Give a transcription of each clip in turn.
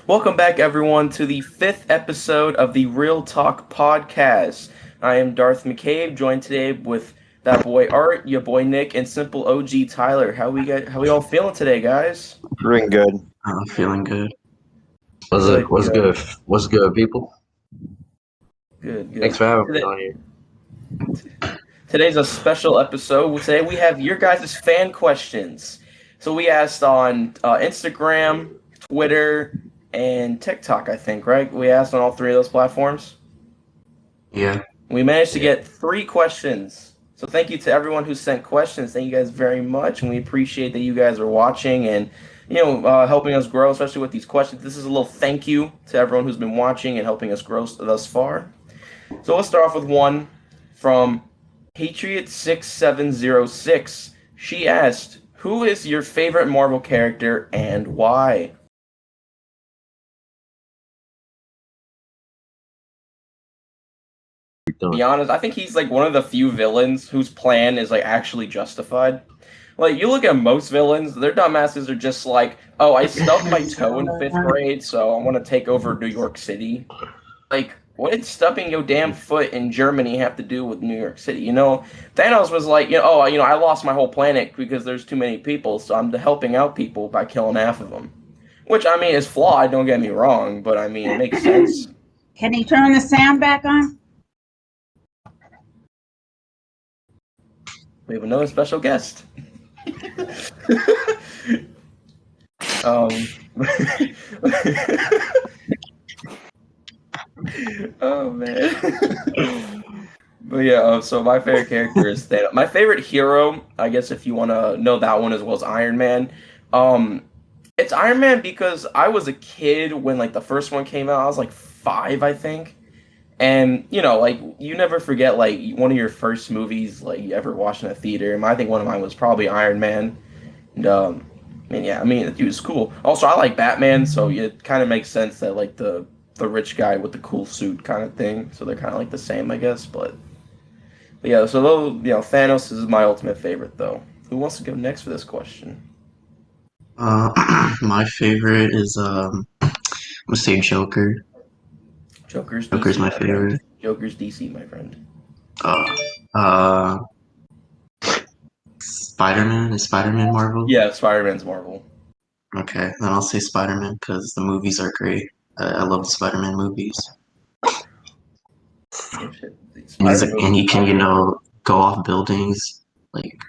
Welcome back, everyone, to the fifth episode of the Real Talk podcast. I am Darth McCabe, joined today with that boy Art, your boy Nick, and Simple OG Tyler. How we all feeling today, guys? Doing good. Feeling good. What's good? What's good, people? Good. Thanks for having me on here. Today's a special episode. Today we have your guys' fan questions. So we asked on Instagram, Twitter, and TikTok, I think, right? We asked on all three of those platforms. Yeah. We managed to get 3 questions. So thank you to everyone who sent questions. Thank you guys very much, and we appreciate that you guys are watching and helping us grow, especially with these questions. This is a little thank you to everyone who's been watching and helping us grow thus far. So let's start off with one from Patriot6706. She asked, "Who is your favorite Marvel character and why?" To be honest, I think he's like one of the few villains whose plan is like actually justified. Like, you look at most villains, their dumbasses are just like, oh, I stubbed my toe in 5th grade, so I want to take over New York City. Like, what did stubbing your damn foot in Germany have to do with New York City? Thanos was like, I lost my whole planet because there's too many people, so I'm helping out people by killing half of them. Which, I mean, is flawed, don't get me wrong, but, I mean, it makes sense. Can he turn the sound back on? We have another special guest. Oh man. But yeah, so my favorite character is Thanos. My favorite hero, I guess if you want to know that one as well, as Iron Man. It's Iron Man because I was a kid when like the first one came out. I was like 5, I think. And, you never forget, like, one of your first movies, like, you ever watched in a theater. And I think one of mine was probably Iron Man. And, it was cool. Also, I like Batman, so it kind of makes sense that, like, the rich guy with the cool suit kind of thing. So they're kind of, like, the same, I guess. But yeah, so, Thanos is my ultimate favorite, though. Who wants to go next for this question? My favorite is, I'm going to say Joker. Joker's my favorite. Joker's DC, my friend. Spider-Man? Is Spider-Man Marvel? Yeah, Spider-Man's Marvel. Okay, then I'll say Spider-Man because the movies are great. I love the Spider-Man movies. And he can, go off buildings, like,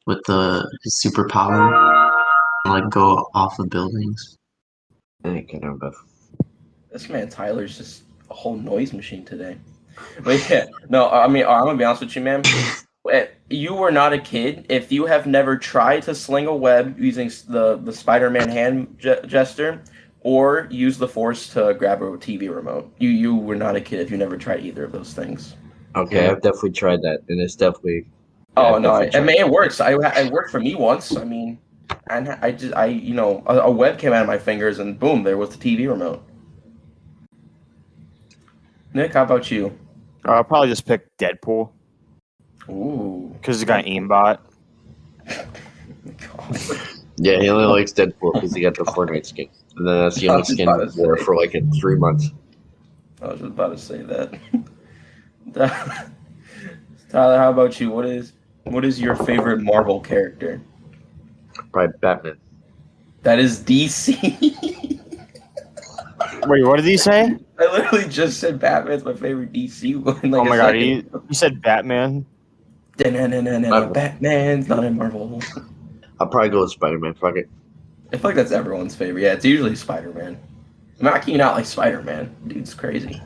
with his superpower, like, go off of buildings. This man Tyler's just a whole noise machine today. But yeah, no, I mean, I'm gonna be honest with you, man. You were not a kid if you have never tried to sling a web using the Spider-Man hand gesture or use the Force to grab a TV remote. You were not a kid if you never tried either of those things. Okay, yeah. I've definitely tried that, and it's definitely. Oh no, it works. It worked for me once. I mean, and a web came out of my fingers, and boom, there was the TV remote. Nick, how about you? I'll probably just pick Deadpool. Ooh. Because he's got an aimbot. Yeah, he only likes Deadpool because he got the Fortnite skin. And then that's the only skin he wore for like 3 months. I was just about to say that. Tyler, how about you? What is your favorite Marvel character? Probably Batman. That is DC. Wait, what did he say? I literally just said Batman's my favorite DC one. Like, oh my god, he said Batman? Batman's not in Marvel. I'll probably go with Spider-Man. Fuck it. I feel like that's everyone's favorite. Yeah, it's usually Spider-Man. How can you not like Spider-Man? Dude's crazy.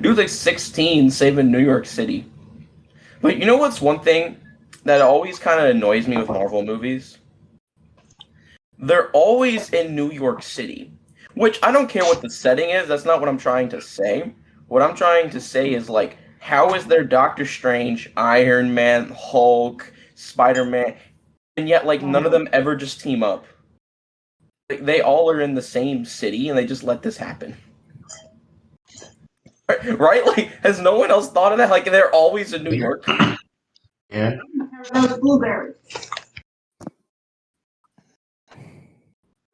Dude's like 16 saving New York City. But you know what's one thing that always kind of annoys me with Marvel movies? They're always in New York City. Which, I don't care what the setting is. That's not what I'm trying to say. What I'm trying to say is, like, how is there Doctor Strange, Iron Man, Hulk, Spider-Man, and yet, like, none of them ever just team up? Like, they all are in the same city, and they just let this happen. Right? Like, has no one else thought of that? Like, they're always in New York. Yeah. Those blueberries.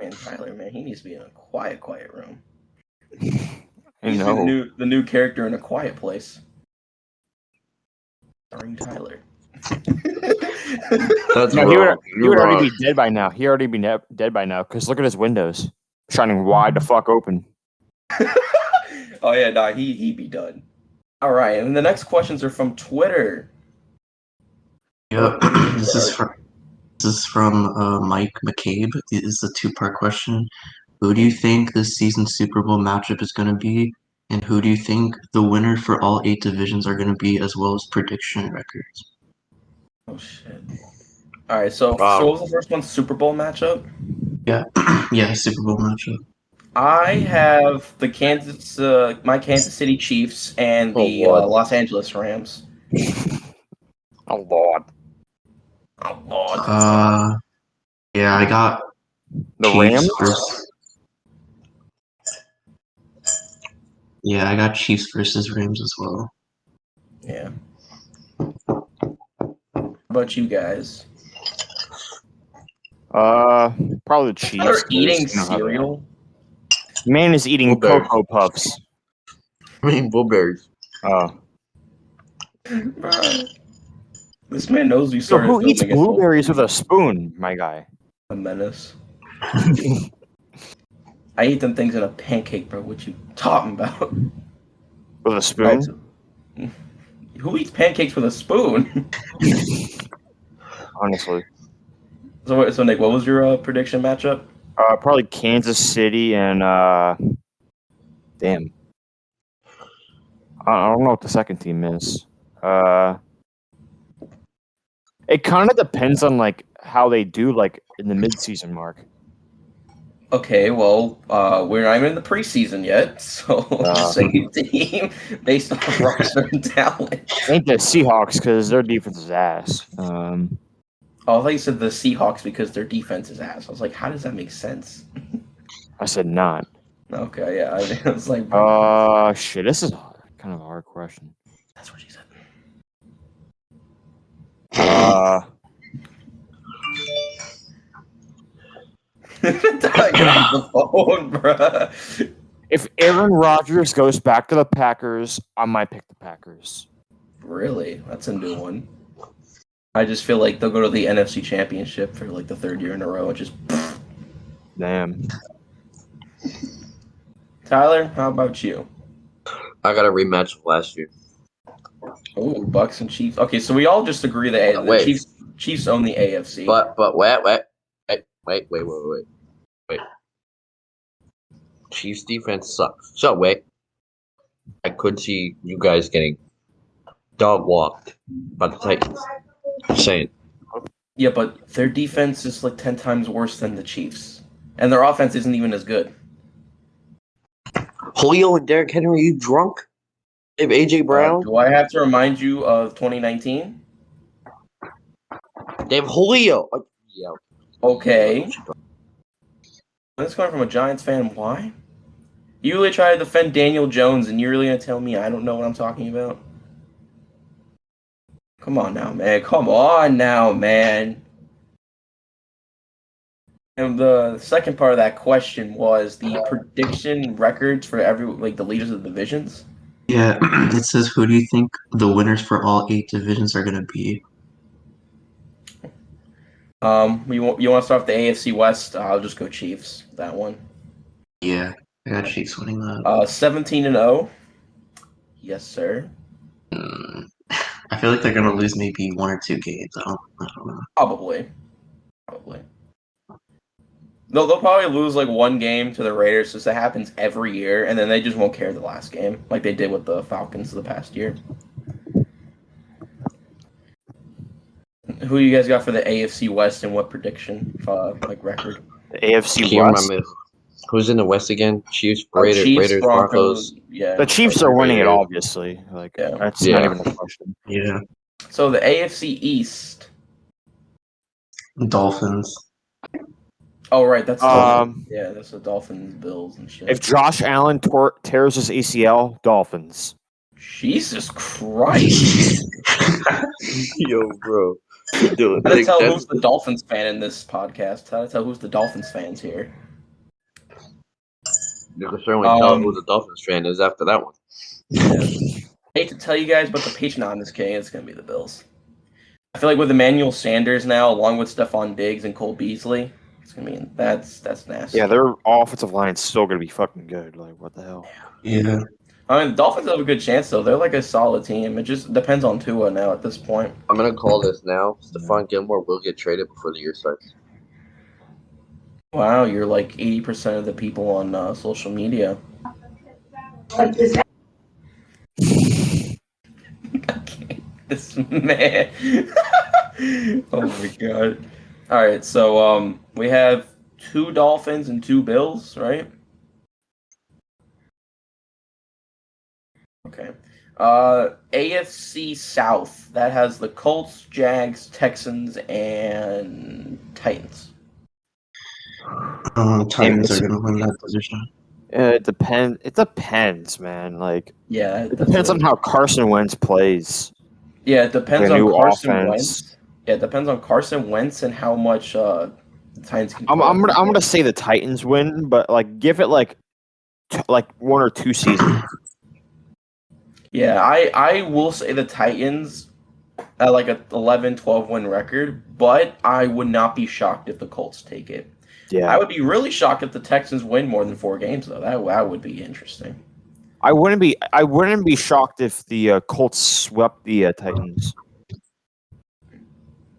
Man, Tyler, man, he needs to be in a quiet room. I He's know. the new character in A Quiet Place. Starring Tyler. That's No, wrong. he would already be dead by now. He already be dead by now. Because look at his windows, shining wide the fuck open. Oh yeah, nah, he'd be done. All right, and the next questions are from Twitter. Yep. This is from Mike McCabe. This is a two-part question. Who do you think this season's Super Bowl matchup is going to be? And who do you think the winner for all 8 divisions are going to be, as well as prediction records? Oh shit. All right, so Wow. what was the first one? Super Bowl matchup. Yeah, yeah, Super Bowl matchup. I have the my Kansas City Chiefs and the Lord. Los Angeles Rams. Oh lord. Oh Lord. Yeah, I got The Chiefs Rams? versus. Yeah, I got Chiefs versus Rams as well. Yeah. How about you guys? Probably the Chiefs. They're eating 'cause, you know how they are. cereal. Man is eating Blueberries. Cocoa Puffs. I mean, blueberries. Oh. Bruh. This man knows we So started who eats filming at blueberries with 12:30. a spoon, my guy? A menace. I eat them things in a pancake, bro. What you talking about? With a spoon? Who eats pancakes with a spoon? Honestly. So Nick, what was your prediction matchup? Probably Kansas City and damn. I don't know what the second team is. It kind of depends on like how they do like in the mid-season mark. Okay, well, we're not even in the preseason yet, so just say your team based on roster and talent. Ain't the Seahawks because their defense is ass. Oh, I thought you said the Seahawks because their defense is ass. I was like, how does that make sense? I said not. Okay, yeah, I was like, Shit, this is kind of a hard question. that's what she said. Get off the phone, bruh. If Aaron Rodgers goes back to the Packers, I might pick the Packers. Really? That's a new one. I just feel like they'll go to the NFC Championship for like the third year in a row and just. Damn. Tyler, how about you? I got a rematch of last year. Oh, Bucks and Chiefs. Okay, so we all just agree that the Wait. Chiefs own the AFC. But wait. Chiefs defense sucks. So wait. I could see you guys getting dog walked by the Titans. Just saying. Yeah, but their defense is like 10 times worse than the Chiefs. And their offense isn't even as good. Julio and Derrick Henry, are you drunk? They have AJ Brown. Do I have to remind you of 2019? They have Julio. Yeah. Okay. That's coming from a Giants fan. Why? You really try to defend Daniel Jones, and you're really going to tell me I don't know what I'm talking about? Come on now, man. Come on now, man. And the second part of that question was the prediction records for the leaders of the divisions. Yeah, it says, who do you think the winners for all 8 divisions are going to be? You want to start with the AFC West? I'll just go Chiefs. That one. Yeah, I got Chiefs winning that. 17-0. Yes, sir. I feel like they're going to lose maybe 1 or 2 games. I don't know. Probably. They'll probably lose like one game to the Raiders, since that happens every year, and then they just won't care the last game, like they did with the Falcons the past year. Who you guys got for the AFC West and what prediction, record? The AFC Can't West. remember who's in the West again. Chiefs, Raiders, Broncos. Yeah, The Chiefs are winning it, obviously. That's not even a question. Yeah. So the AFC East. Dolphins. Oh right, that's that's the Dolphins, Bills, and shit. If Josh Allen tears his ACL, Dolphins. Jesus Christ! Yo, bro. How to tell who's the Dolphins fan in this podcast? How to tell who's the Dolphins fans here? You can certainly tell who the Dolphins fan is after that one. I hate to tell you guys, but the Patreon in this game is going to be the Bills. I feel like with Emmanuel Sanders now, along with Stephon Diggs and Cole Beasley, it's going to be that's nasty. Yeah, their offensive line's still gonna be fucking good. Like, what the hell? Yeah. I mean, the Dolphins have a good chance though. They're like a solid team. It just depends on Tua now at this point. I'm gonna call this now. Stephon Gilmore will get traded before the year starts. Wow, you're like 80% of the people on social media. Okay, this man. Oh my god. All right, so we have 2 Dolphins and 2 Bills, right? Okay. AFC South, that has the Colts, Jags, Texans, and Titans. Titans are gonna win that position. It depends. It depends, man. Like, Yeah, it depends on how Carson Wentz plays. Yeah, it depends The on new Carson offense. Wentz. Yeah, it depends on Carson Wentz and how much the Titans can. I'm gonna say the Titans win, but like, give it like 1 or 2 seasons. Yeah, I will say the Titans at like a 11-12 win record, but I would not be shocked if the Colts take it. Yeah, I would be really shocked if the Texans win more than 4 games, though. That would be interesting. I wouldn't be shocked if the Colts swept the Titans.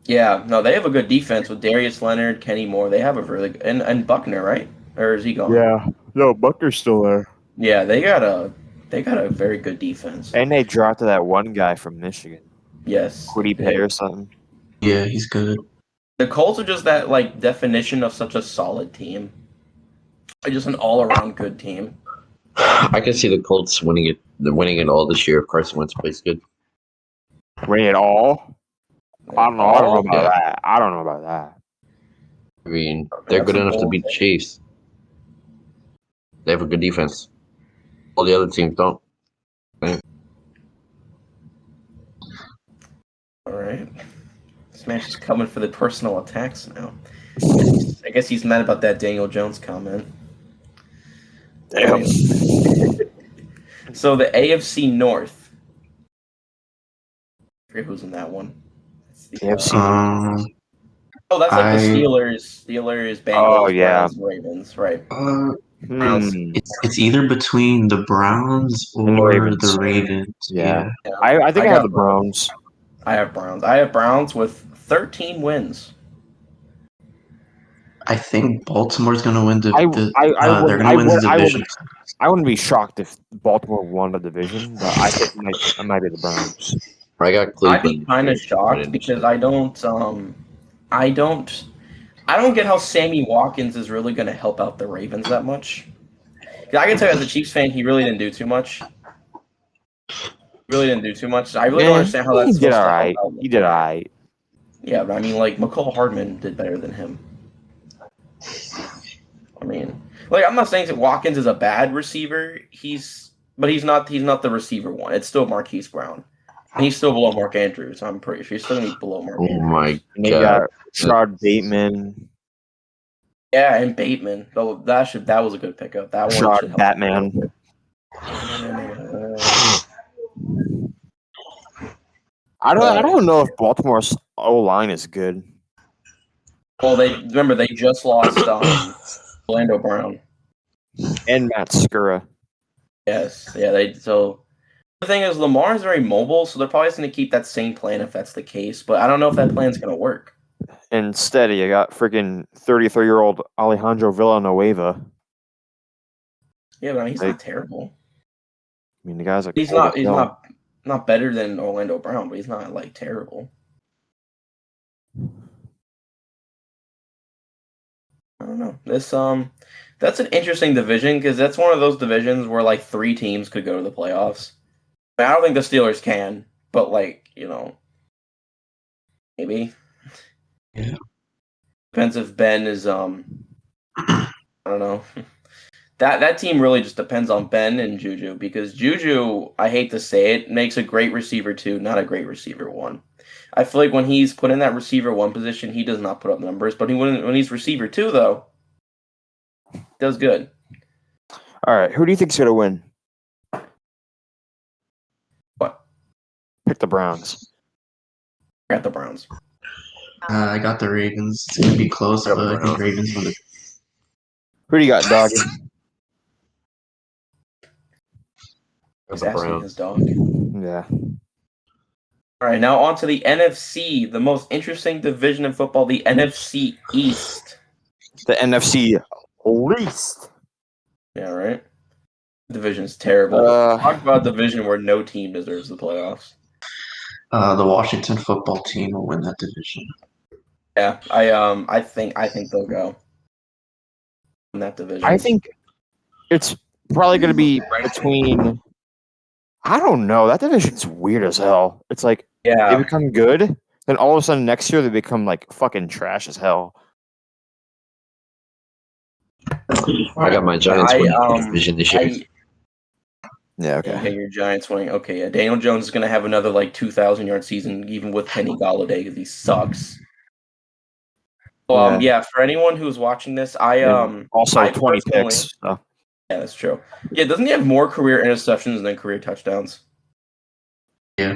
Yeah, no, they have a good defense with Darius Leonard, Kenny Moore. They have a really good, and Buckner, right? Or is he gone? Yeah, no, Buckner's still there. Yeah, they got a very good defense. And they drafted that one guy from Michigan. Yes. Quiddy Pay or something. Yeah, he's good. The Colts are just that like definition of such a solid team. Like, just an all-around good team. I can see the Colts winning it. They're winning it all this year if Carson Wentz plays good. Winning it all? I don't know about yeah. that. I don't know about that. I mean, they're good enough to beat the Chiefs. They have a good defense. All the other teams don't. All right. This man's just coming for the personal attacks now. I guess he's mad about that Daniel Jones comment. Damn. So the AFC North. I forget who's in that one. AFC. Oh, that's like the Steelers, Bengals, yeah. Browns, Ravens, right? It's either between the Browns or the Ravens. Yeah. I think I have the Browns. I have Browns. I have Browns with 13 wins. I think Baltimore's gonna win they're gonna win the division. I wouldn't be shocked if Baltimore won the division, but I think it might be the Browns. I got Cleveland. I'd be kind of shocked because I don't get how Sammy Watkins is really going to help out the Ravens that much. I can tell you as a Chiefs fan, he really didn't do too much. I really don't understand how that's He did all right. He did all right. Yeah, but I mean, like, McCall Hardman did better than him. I mean, like, I'm not saying that Watkins is a bad receiver. He's not the receiver one. It's still Marquise Brown. And he's still below Mark Andrews. I'm pretty sure he's still going to be below Mark Andrews. Oh, my And they got Rashard Bateman. Yeah, and Bateman. Oh, that was a good pickup. That one should help. Batman. I don't know if Baltimore's O-line is good. Well, they just lost Orlando Brown and Matt Skura. Yes, yeah. So the thing is, Lamar is very mobile, so they're probably just going to keep that same plan if that's the case. But I don't know if that plan's going to work. Instead, you got freaking 33-year-old Alejandro Villanueva. Yeah, but I mean, he's not terrible. I mean, the guy's he's not better than Orlando Brown, but he's not like terrible. I don't know. That's an interesting division because that's one of those divisions where like 3 teams could go to the playoffs. I mean, I don't think the Steelers can, but like, maybe. Yeah. Depends if Ben is I don't know. That team really just depends on Ben and Juju because Juju, I hate to say it, makes a great receiver 2, not a great receiver 1. I feel like when he's put in that receiver 1 position, he does not put up numbers, but when he's receiver 2 though, does good. All right, who do you think's gonna win? What? Pick the Browns. I got the Browns. I got the Ravens. It's gonna be close, I got but the I think Browns. Ravens win. Who do you got, dog? He's The asking Browns. his dog. Yeah. All right, now on to the NFC, the most interesting division in football, the NFC East. The NFC least. Yeah, right? Division's terrible. Talk about a division where no team deserves the playoffs. The Washington football team will win that division. Yeah, I think they'll go in that division. I think it's probably going to be between. I don't know. That division's weird as hell. It's like they Yeah, become good, then all of a sudden next year they become like fucking trash as hell. I got my Giants winning the division this year. Yeah. Yeah, Okay. your Giants winning. Okay, yeah. Daniel Jones is going to have another like 2,000-yard season, even with Kenny Galladay, because he sucks. Yeah, for anyone who's watching this, Also I 20 personally- picks. So. Yeah, that's true. Yeah, doesn't he have more career interceptions than career touchdowns? Yeah.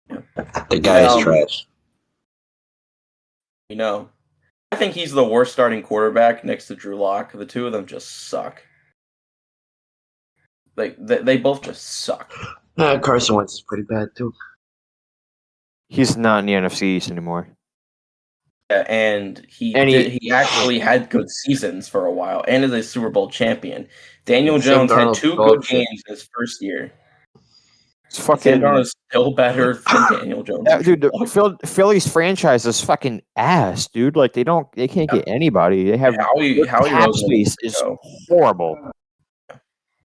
The guy is trash. You know, I think he's the worst starting quarterback next to Drew Lock. The two of them just suck. Like they both just suck. Carson Wentz is pretty bad too. He's not in the NFC East anymore. Yeah, and he actually had good seasons for a while, and is a Super Bowl champion. Daniel Jones had 2 good games in his first year. Sam Darnold is still better than Daniel Jones. Dude, Philly's franchise is fucking ass, dude. Like they can't get anybody. They have Howie cap Roseman space is horrible.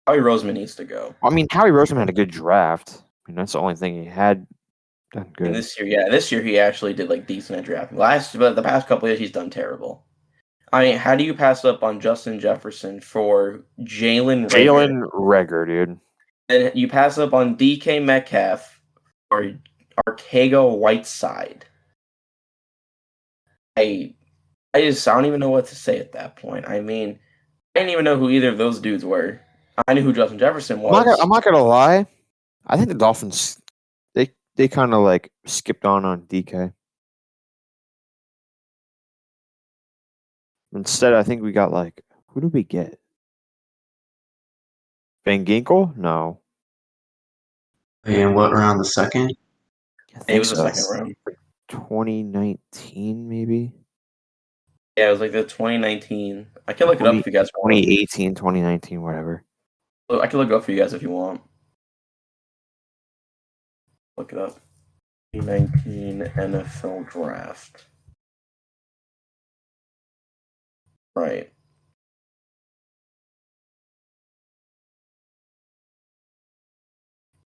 Howie Roseman needs to go. I mean, Howie Roseman had a good draft. I mean, that's the only thing he had done good. And this year he actually did like decent at drafting. But the past couple years he's done terrible. I mean, how do you pass up on Justin Jefferson for Jalen Reagor, dude? And you pass up on DK Metcalf or Arcega Whiteside. I don't even know what to say at that point. I mean, I didn't even know who either of those dudes were. I knew who Justin Jefferson was. I'm not gonna lie. I think the Dolphins they kind of like skipped on DK. Instead, I think we got like who did we get? Van Ginkel? No. And what round? The second? It was the second round. 2019, maybe. Yeah, it was like the 2019. I can look it up if you guys want. 2018, 2019, whatever. I can look it up for you guys if you want. Look it up. 2019 NFL Draft. Right.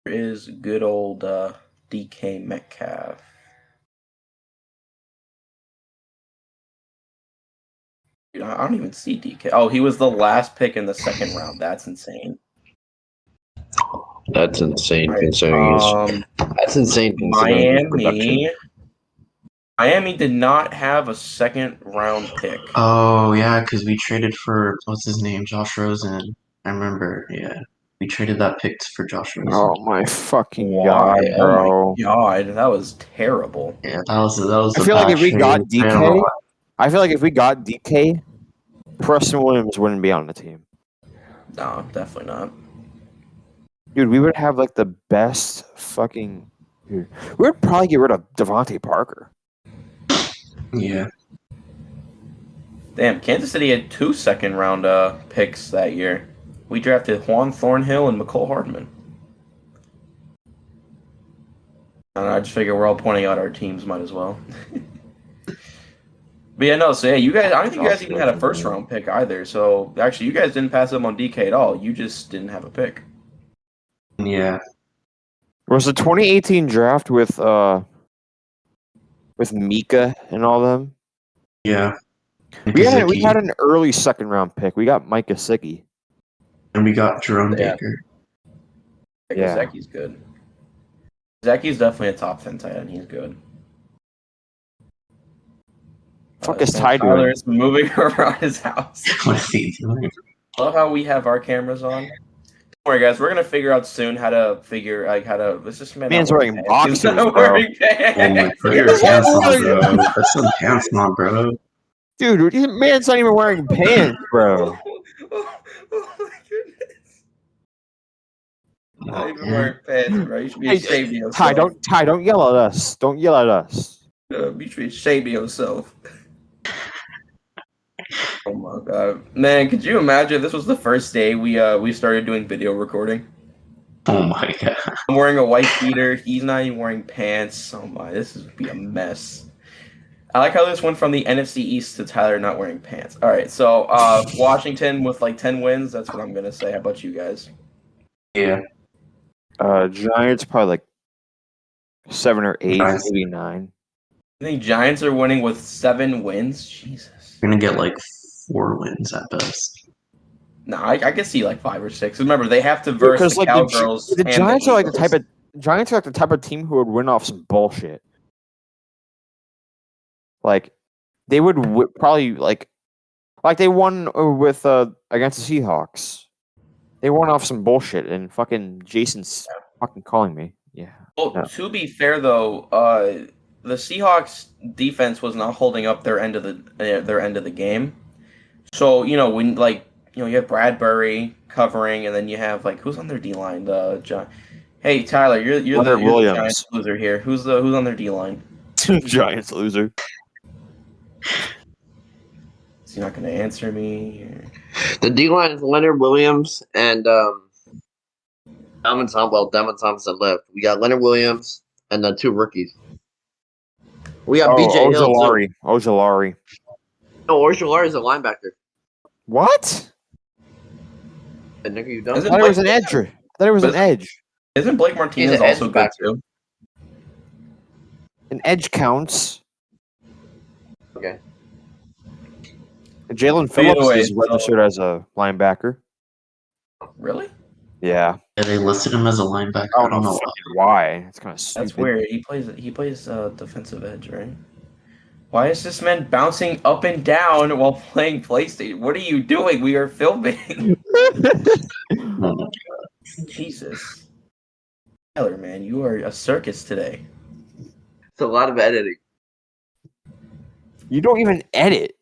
There is good old DK Metcalf. Dude, I don't even see DK. Oh, he was the last pick in the second round. That's insane. That's insane considering that's insane considering his production. Miami did not have a second round pick. Oh yeah, because we traded for what's his name, Josh Rosen. I remember. Yeah, we traded that pick for Josh Rosen. Oh my fucking god, bro! Oh my god, that was terrible. Yeah, that was. I feel like if we got DK, Preston Williams wouldn't be on the team. No, definitely not. Dude, we would have like the best fucking. Dude, we would probably get rid of Devontae Parker. Yeah. Damn, Kansas City had 2 second round picks that year. We drafted Juan Thornhill and McCole Hardman. And I just figure we're all pointing out our teams, might as well. But yeah, no, so yeah, you guys, I don't think you guys even had a first round pick either. So actually, you guys didn't pass up on DK at all. You just didn't have a pick. Yeah. Was the 2018 draft with Mika and all them? Yeah. We had an early second round pick. We got Mike Gesicki. And we got Jerome Baker. Yeah, Gesicki's good. Gesicki's definitely a top 10 tight end. He's good. Fuck is Ty Tyler doing? is moving around his house. What is he doing? love how we have our cameras on. Don't worry, guys. We're gonna figure out soon how to Let's just Man's wearing boxers, He's not bro. wearing pants. Oh my, put your pants on, bro. Put some pants on, bro. Dude, this man's not even wearing pants, bro. Oh my goodness. Not even wearing pants, bro. You should be ashamed of yourself. Ty, don't yell at us. Don't yell at us. You should be ashamed of yourself. Oh my god, man! Could you imagine if this was the first day we started doing video recording? Oh my god. I'm wearing a white beater. He's not even wearing pants. Oh my, this would be a mess. I like how this went from the NFC East to Tyler not wearing pants. All right, so Washington with like 10 wins. That's what I'm gonna say. How about you guys? Yeah. Giants probably like 7 or 8, Giants. maybe 9. I think Giants are winning with 7 wins. Jesus. We're gonna get like 4 wins at best. No, I can see like 5 or 6. Remember, they have to verse Because the like Cowgirls. the Giants are like the type of team who would win off some bullshit. Like they would probably like they won with against the Seahawks. They won off some bullshit, and fucking Jason's fucking calling me. Yeah. Well, No. to be fair though, the Seahawks defense was not holding up their end of the game. So when you have Bradbury covering, and then you have like who's on their D line? Hey Tyler, you're the Giants loser here. Who's on their D line? Giants loser. Is he not going to answer me? The D line is Leonard Williams and Dalvin Thompson left. We got Leonard Williams and the 2 rookies. We got BJ Hill too. Ojolari. No, Ojolari is a linebacker. What? And nigga, you done? I thought it was an edge. I thought it was an edge. Isn't Blake Martinez also good too? An edge counts. Okay. Jalen Phillips is registered as a linebacker. Really? Yeah. Yeah, they listed him as a linebacker. I don't know why. It's kind of stupid. That's weird. He plays defensive edge, right? Why is this man bouncing up and down while playing PlayStation? What are you doing? We are filming. Jesus. Tyler, man, you are a circus today. It's a lot of editing. You don't even edit.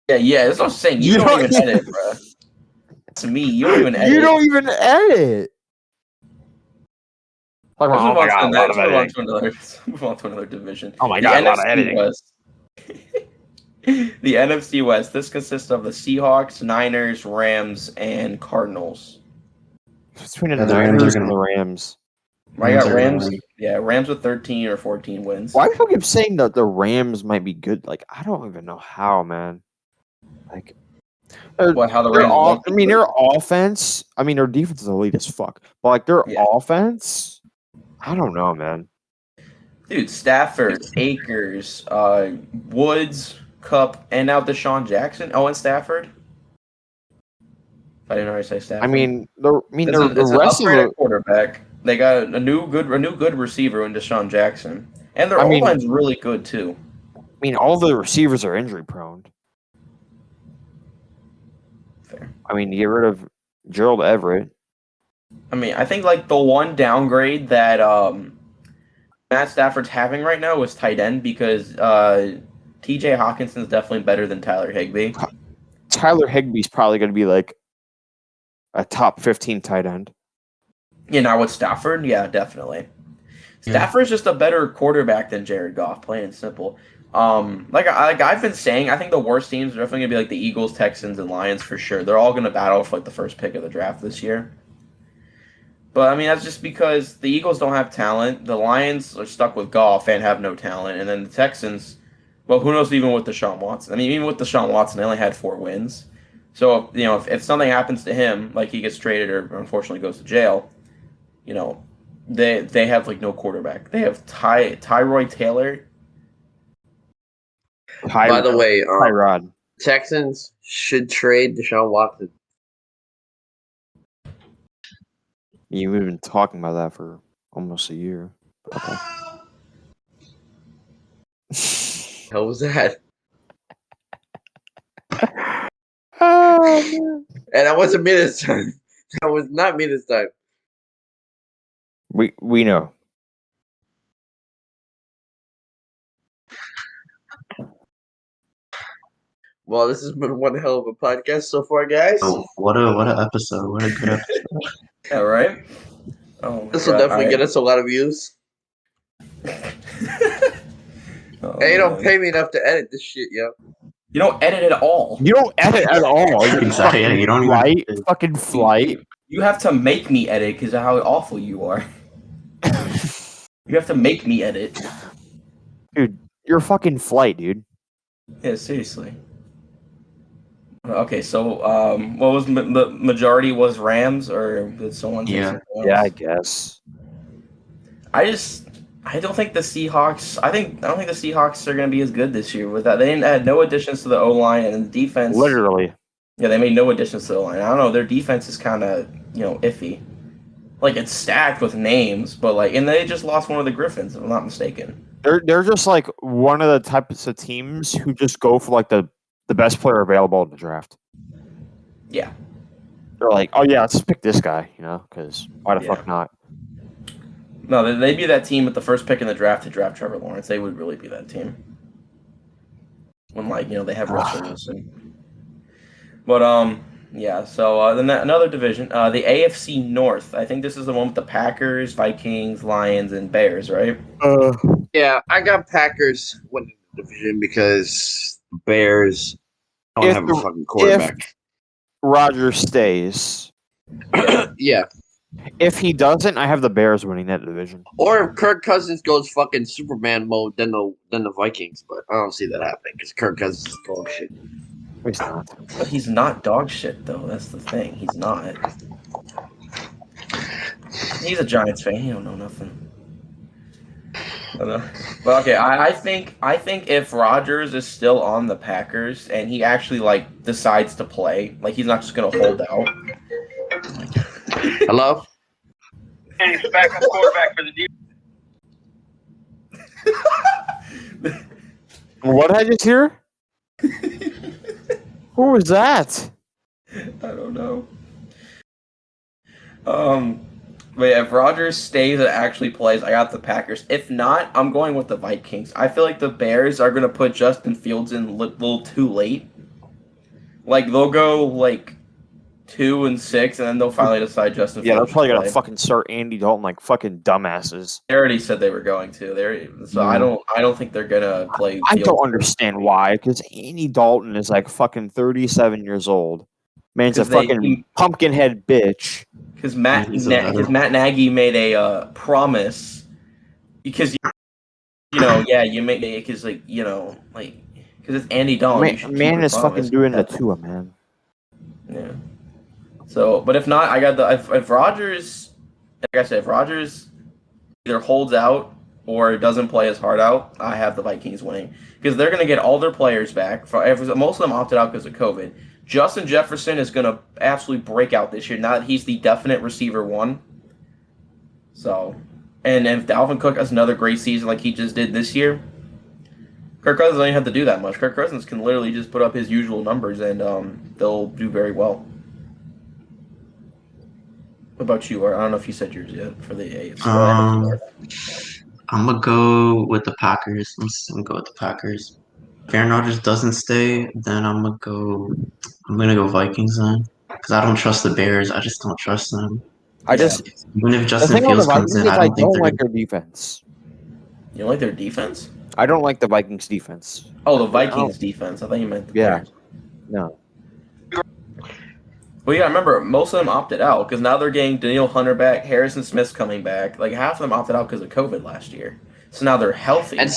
Yeah, that's what I'm saying. You don't even edit, bro. To me, you don't even edit. You don't even edit. Like, Let's move on to another division. Oh my god, a lot of editing. West. The NFC West. This consists of the Seahawks, Niners, Rams, and Cardinals. Between the Niners and the Rams. I got Rams. Yeah, Rams with 13 or 14 wins. Why do people keep saying that the Rams might be good? Like, I don't even know how, man. Like, how the Rams? Their offense. I mean, their defense is elite as fuck. But like their offense, I don't know, man. Dude, Stafford, Akers, Woods, Cup, and now Deshaun Jackson. Oh, and Stafford. I didn't already say Stafford. The rest of the quarterback. They got a new good receiver in Deshaun Jackson, and their O-line's really good too. I mean, all the receivers are injury prone. Fair. I mean, you get rid of Gerald Everett. I mean, I think like the one downgrade that Matt Stafford's having right now is tight end because T.J. Hawkinson's definitely better than Tyler Higbee. Tyler Higbee's probably going to be like a top 15 tight end. Now with Stafford, yeah, definitely. Stafford's just a better quarterback than Jared Goff, plain and simple. Like I've been saying, I think the worst teams are definitely gonna be like the Eagles, Texans, and Lions for sure. They're all gonna battle for like the first pick of the draft this year. But I mean, that's just because the Eagles don't have talent. The Lions are stuck with Goff and have no talent, and then the Texans, well, who knows even with Deshaun Watson? I mean, even with Deshaun Watson, they only had 4 wins. So if something happens to him, like he gets traded or unfortunately goes to jail. They have like no quarterback. They have Tyrod Taylor. By the way, Tyrod. Texans should trade Deshaun Watson. You've been talking about that for almost a year. Okay. How was that? And that wasn't me this time. That was not me this time. We know. Well, this has been one hell of a podcast so far, guys. Oh, what a episode! What a good episode! Yeah, right. Oh, my This will God, definitely get us a lot of views. Oh, Hey, you don't man. pay me enough to edit this shit, yo. You don't edit at all. You don't edit at all. You're Exactly, yeah, you don't even flight, have to- fucking flight. You have to make me edit because of how awful you are. You have to make me edit. Dude, you're fucking flight, dude. Yeah, seriously. Okay, so what was the majority was Rams, or did someone say Yeah. something else? Yeah, I guess. I don't think the Seahawks. I don't think the Seahawks are going to be as good this year with that. They didn't add no additions to the O line and the defense. Literally. Yeah, they made no additions to the line. I don't know. Their defense is kind of iffy. Like it's stacked with names, but and they just lost one of the Griffins, if I'm not mistaken. They're just like one of the types of teams who just go for like the best player available in the draft. Yeah. They're like, oh yeah, let's pick this guy, because why the fuck not? No, they'd be that team with the first pick in the draft to draft Trevor Lawrence. They would really be that team. When they have Russell Wilson. But yeah. So then another division, the AFC North. I think this is the one with the Packers, Vikings, Lions, and Bears, right? Yeah, I got Packers winning the division because Bears don't If have a the- fucking quarterback. Rodgers stays. Yeah. If he doesn't, I have the Bears winning that division. Or if Kirk Cousins goes fucking Superman mode, then the Vikings. But I don't see that happening because Kirk Cousins is bullshit. He's not. But he's not dog shit, though. That's the thing. He's not. He's a Giants fan. He don't know nothing. But okay, I think if Rodgers is still on the Packers and he actually decides to play, he's not just gonna hold out. Hello? And he's backup quarterback for the defense. What did I just hear? Who was that? I don't know. But yeah, if Rodgers stays and actually plays, I got the Packers. If not, I'm going with the Vikings. I feel like the Bears are going to put Justin Fields in a little too late. They'll go 2-6, and then they'll finally decide Justin Yeah, they're Fields. probably should gonna play. fucking start Andy Dalton like fucking dumbasses. They already said they were going to. So I don't think they're gonna play. I Fields don't for- understand why, because Andy Dalton is like fucking 37 years old. Man's a 'Cause they- fucking pumpkin head bitch. Because Matt He's a veteran. Nagy made a promise. Because you make because because it's Andy Dalton. you should keep Man your is fucking promise. doing the Tua, man. Yeah. So, but if not, I got if Rodgers, like I said, if Rodgers either holds out or doesn't play his heart out, I have the Vikings winning because they're going to get all their players back. Most of them opted out because of COVID. Justin Jefferson is going to absolutely break out this year. Now that he's the definite receiver one. So, and if Dalvin Cook has another great season like he just did this year, Kirk Cousins doesn't have to do that much. Kirk Cousins can literally just put up his usual numbers and they'll do very well. What about you? Or I don't know if you said yours yet for the AFC. I'm gonna go with the Packers. I'm gonna go with the Packers. If Aaron Rodgers doesn't stay, then I'm gonna go Vikings then, because I don't trust the Bears. I just don't trust them. Even if The Justin thing about the Fields comes Vikings in, is I I don't think don't they're like gonna. their defense. You don't like their defense? I don't like the Vikings defense. Oh, the Vikings defense. I thought you meant the Yeah. Bears. No. Well, yeah, remember, most of them opted out because now they're getting Daniel Hunter back, Harrison Smith's coming back. Half of them opted out because of COVID last year. So now they're healthy. And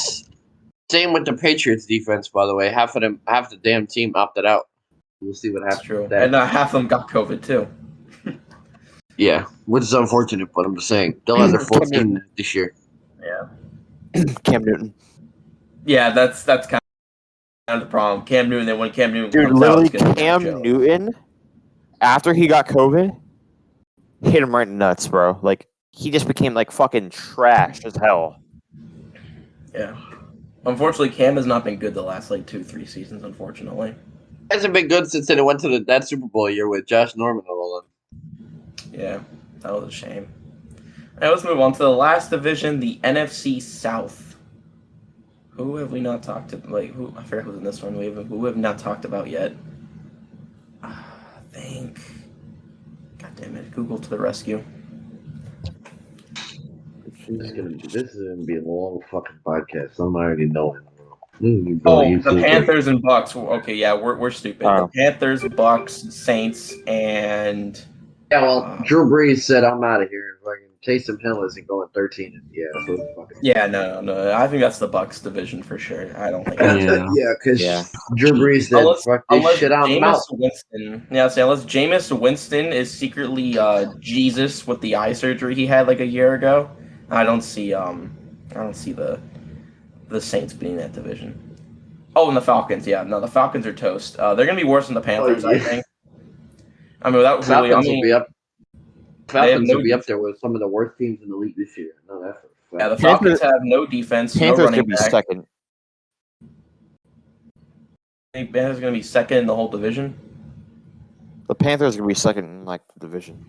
same with the Patriots defense, by the way. Half the damn team opted out. We'll see what happens. That's true. with that. And half of them got COVID too. Yeah, which is unfortunate, but I'm just saying they'll have their full team this year. Yeah. Cam Newton. Yeah, that's kind of the problem. Cam Newton, then when Cam Newton Dude, comes out, literally, it's gonna be a Cam joke. Newton, after he got COVID, hit him right in the nuts, bro. He just became fucking trash as hell. Yeah. Unfortunately, Cam has not been good the last 2-3 seasons. Unfortunately. Hasn't been good since they went to that Super Bowl year with Josh Norman all of them. Yeah, that was a shame. All right, let's move on to the last division, the NFC South. Who have we not talked to? Who? I forget who's in this one. Who have we not talked about yet? I think. God damn it! Google to the rescue. This is gonna be a long fucking podcast. I'm already knowing. The Panthers and Bucks. Okay, yeah, we're stupid. Oh. The Panthers, Bucks, Saints, and Yeah, well, Drew Brees said I'm out of here. Fucking Taysom Hill isn't going 13. So fucking. Yeah, no. I think that's the Bucks division for sure. I don't think. Because Yeah. Drew Brees said, "Fuck this shit, I'm out." Winston, unless Jameis Winston is secretly Jesus with the eye surgery he had like a year ago, I don't see the Saints being that division. Oh, and the Falcons. Yeah, no, the Falcons are toast. They're gonna be worse than the Panthers, I think. I mean, without really, Falcons will be up there with some of the worst teams in the league this year. No, that's a fact. Yeah, the Falcons have no defense, Panthers no running could be back. second. I think Panthers going to be second in the whole division. The Panthers are gonna be second in the division.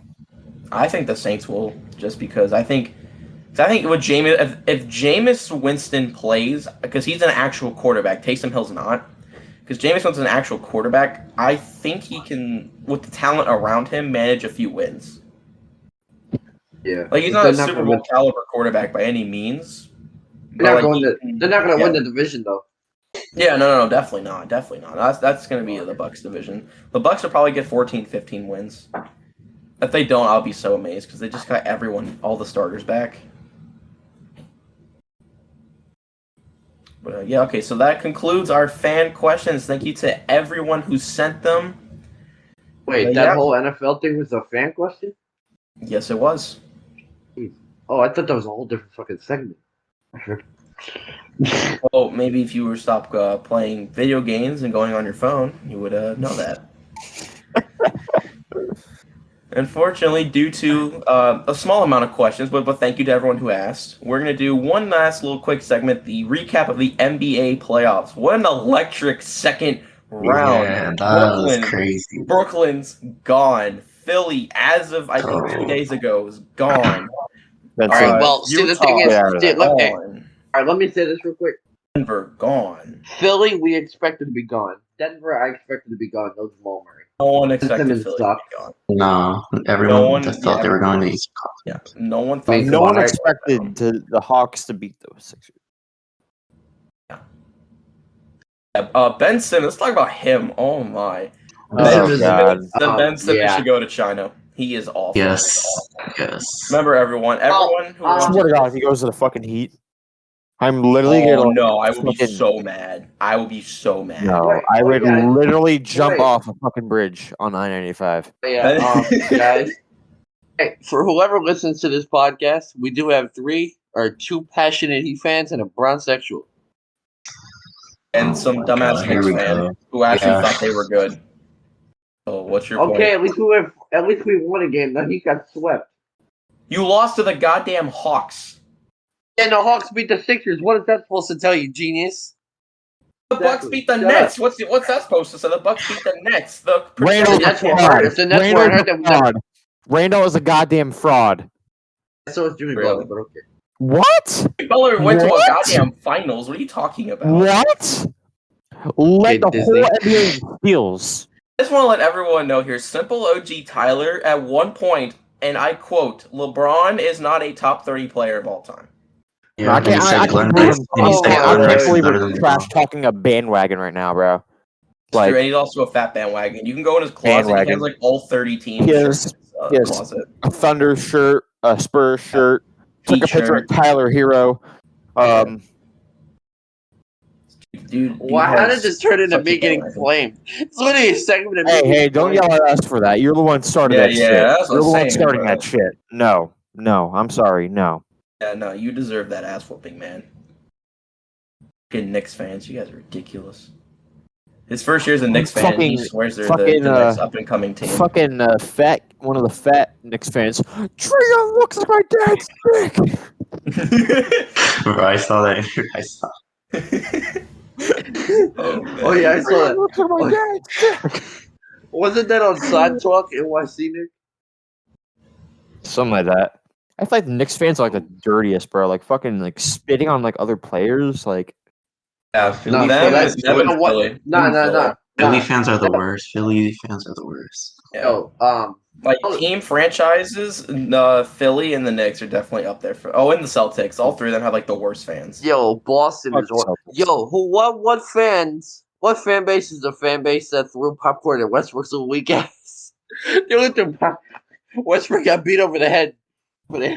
I think the Saints will, just because I think with Jameis, if Jameis Winston plays, because he's an actual quarterback, Taysom Hill's not. Because Jameis Winston's an actual quarterback, I think he can, with the talent around him, manage a few wins. Yeah, Like, he's not a Super Bowl caliber quarterback by any means. They're not going to win the division though. Yeah, no, definitely not. That's going to be the Bucks division. The Bucks will probably get 14, 15 wins. If they don't, I'll be so amazed because they just got all the starters back. But okay, so that concludes our fan questions. Thank you to everyone who sent them. Wait, that whole NFL thing was a fan question? Yes, it was. Oh, I thought that was a whole different fucking segment. Well, maybe if you were stop playing video games and going on your phone, you would know that. Unfortunately, due to a small amount of questions, but thank you to everyone who asked, we're going to do one last little quick segment, the recap of the NBA playoffs. What an electric second round. Yeah, that was crazy. Brooklyn's gone. Philly, as of, I think, 2 days ago, is gone. That's All right, well, see, the thing is, let me say this real quick. Denver, gone. Philly, we expected to be gone. Denver, I expected to be gone. No Jamal Murray. No one expected Philly to be gone. No, everyone thought they were going to the East Conference. Yeah, no one thought. No one expected the Hawks to beat those Sixers. Ben Simmons. Let's talk about him. Oh my. Ben Simmons should go to China. He is awful. Yes. Remember, everyone who. I swear to God, if he goes to the fucking Heat, I'm literally gonna. No, I would be so mad. I would be so mad. No, I would literally jump off a fucking bridge on I-95. Yeah, guys. Hey, for whoever listens to this podcast, we do have two passionate Heat fans and a bronsexual. And some dumbass Knicks fan who actually thought they were good. So what's your point? Okay, at least we won a game. Now he got swept. You lost to the goddamn Hawks. Yeah, the Hawks beat the Sixers. What is that supposed to tell you, genius? The Bucks beat the Nets. What's that supposed to say? The Bucks beat the Nets. Randall is a goddamn fraud. So is Jimmy Butler, but okay. What? Butler went to a goddamn finals. What are you talking about? What? Let the whole NBA steals. I just want to let everyone know here, Simple OG Tyler, at one point, and I quote, LeBron is not a top 30 player of all time. Yeah, I can't believe we're trash talking a bandwagon right now, bro. Like, and he's also a fat bandwagon. You can go in his closet. He has like all 30 teams. He has a Thunder shirt, a Spurs shirt. Took a picture of Tyler Hero. Dude, how did this turn into me getting flamed? It's literally a segment of Hey, don't yell at us for that. You're the one starting that shit. You're the one starting that shit. No, I'm sorry, no. Yeah, no, you deserve that ass whooping, man. Fucking Knicks fans, you guys are ridiculous. His first year as a Knicks fan, he swears they're the next up-and-coming team. Fucking one of the fat Knicks fans. Trio looks like my dad's dick! I saw that. Oh yeah, I saw that. Look at my dad. Wasn't that on Side Talk NYC, Nick? Something like that. I feel like the Knicks fans are like the dirtiest, bro. Like fucking like spitting on like other players. Like Yeah, No, them, that's them and what? Philly. Nah, Them nah, and nah. Philly nah. fans are the worst. Philly fans are the worst. Yeah. Yo, Like team franchises, Philly and the Knicks are definitely up there. And the Celtics. All three of them have like the worst fans. yo, Boston Fuck is one. Celtics. Yo, what fans? What fan base is the fan base that threw popcorn at Westbrook some weak ass? They looked at Westbrook got beat over the head, but they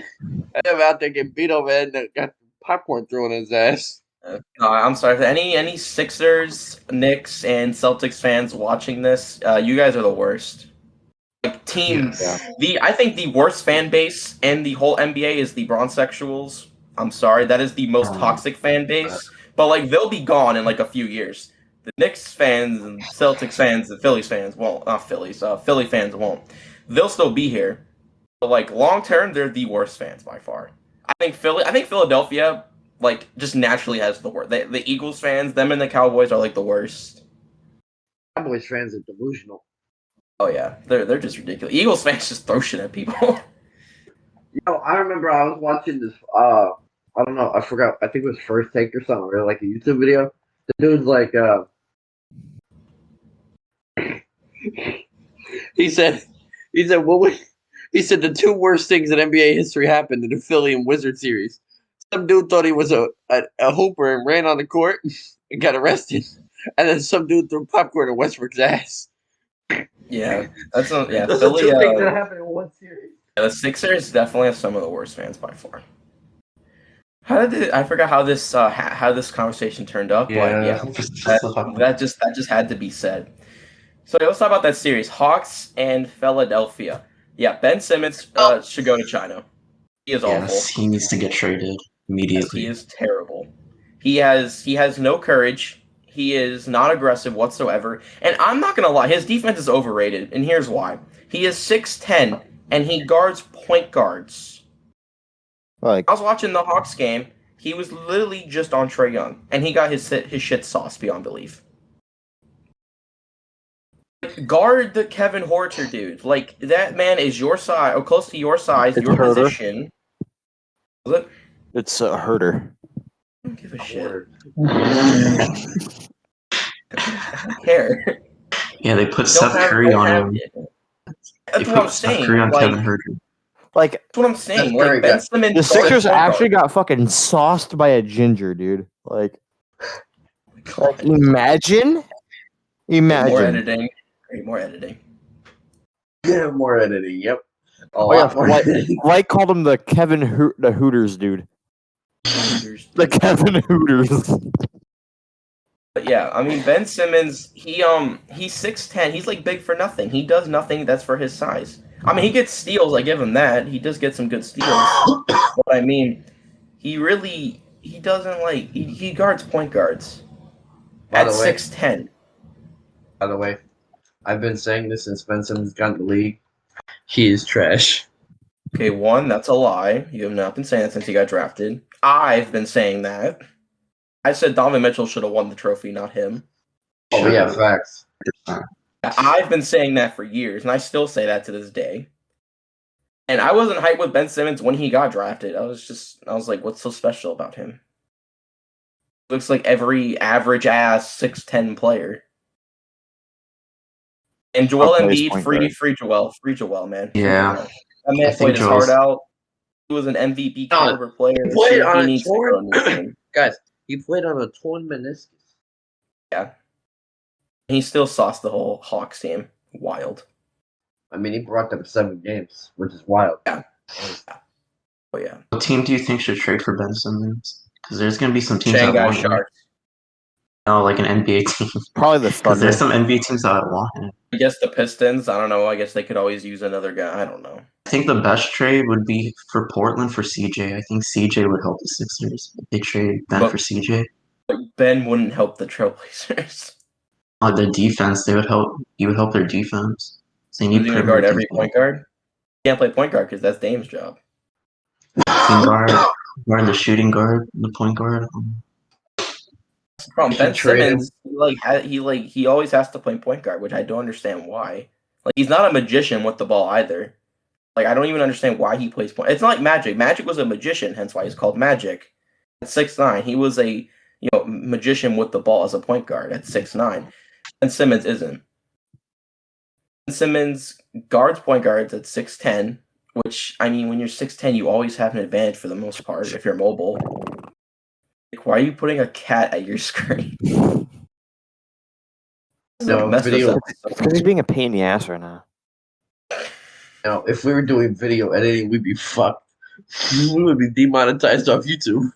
had him out there getting beat over the head and got popcorn thrown in his ass. No, I'm sorry. For any Sixers, Knicks, and Celtics fans watching this, you guys are the worst. Like team, Yes. I think the worst fan base in the whole NBA is the Bronzexuals. I'm sorry, that is the most toxic fan base. But like they'll be gone in like a few years. The Knicks fans and Celtics fans and Phillies fans won't. Not Phillies. Philly fans won't. They'll still be here. But like long term, they're the worst fans by far. I think Philadelphia like just naturally has the worst. The Eagles fans, them and the Cowboys are like the worst. Cowboys fans are delusional. Oh yeah, they're just ridiculous. Eagles fans just throw shit at people. Yo, I remember I was watching this. I don't know. I forgot. I think it was First Take or something, or like a YouTube video. The dude's like, he said, he said the two worst things in NBA history happened in the Philly and Wizard series. Some dude thought he was a hooper and ran on the court and got arrested, and then some dude threw popcorn in Westbrook's ass. Yeah, that's not. Yeah, Those Philly. are two things that happened in one series. The Sixers definitely have some of the worst fans by far. I forgot how this conversation turned up, but yeah, that just had to be said. So let's talk about that series, Hawks and Philadelphia. Yeah, Ben Simmons should go to China. He is Yes, awful. he needs to get traded immediately. Yes, he is terrible. He has no courage. He is not aggressive whatsoever. And I'm not gonna lie, his defense is overrated, and here's why. He is 6'10", and he guards point guards. like I was watching the Hawks game. He was literally just on Trae Young, and he got his shit sauce beyond belief. Guard the Kevin Horter dude. Like that man is your size, or close to your size, It's your Herter. position. Was it? it's a herder. I don't give a shit. Word. I don't care. Yeah, they put Don't Steph have- Curry don't on have- him. That's They what I'm put Steph saying. Curry on Like, Kevin Herter. Like that's what I'm saying. That's very Like Ben good. Simmons. the guards Sixers point guard. actually got fucking sauced by a ginger, dude. Like God. imagine. More editing. Great, more editing. Yeah, more editing. Yep. A Oh, yeah, lot more like- editing. White called him the the Hooters dude. The Kevin Hooters. But yeah, I mean Ben Simmons, he's 6'10". He's like big for nothing. He does nothing that's for his size. I mean, he gets steals. I give him that. He does get some good steals. But I mean, he doesn't like he guards point guards By at the way- 6'10". By the way, I've been saying this since Ben Simmons got in the league. He is trash. Okay, one, that's a lie. You have not been saying that since he got drafted. I've been saying that. I said Donovan Mitchell should have won the trophy, not him. Oh yeah, facts. I've been saying that for years, and I still say that to this day. And I wasn't hyped with Ben Simmons when he got drafted. I was like, what's so special about him? Looks like every average ass 6'10" player. And Joel I'll play his Embiid, point free Joel, man. Free Yeah. Joel. That man I think played his Joel's- heart out. He was an MVP caliber player. he played on a needs to torn- go to the team. Guys, he played on a torn meniscus. He still sauced the whole Hawks team. Wild. I mean, he brought them 7 games, which is wild. Oh yeah. What team do you think should trade for Ben Simmons? Because there's going to be some teams that Shanghai want him. Sharks. No, like an NBA team. Probably the Because Thunder. there's some NBA teams that want him. I guess the Pistons. I don't know. I guess they could always use another guy. I don't know. I think the best trade would be for Portland for CJ. I think CJ would help the Sixers. If they trade Ben But- for CJ. But Ben wouldn't help the Trailblazers. The defense, they would help. He would help their defense. So they He's need going to guard perimeter every defense. point guard. He can't play point guard because that's Dame's job. He can guard the shooting guard, the point guard. Ben Trade him. Simmons, he always has to play point guard, which I don't understand why. Like he's not a magician with the ball either. Like I don't even understand why he plays point. It's not like Magic. Magic was a magician, hence why he's called Magic. At 6'9", he was a magician with the ball as a point guard at 6'9". Ben Simmons isn't. Ben Simmons guards point guards at 6'10", which I mean, when you're 6'10", you always have an advantage for the most part if you're mobile. Like, why are you putting a cat at your screen? No, Mess this video. up. Because he's being a pain in the ass right now. Now, if we were doing video editing, we'd be fucked. We would be demonetized off YouTube.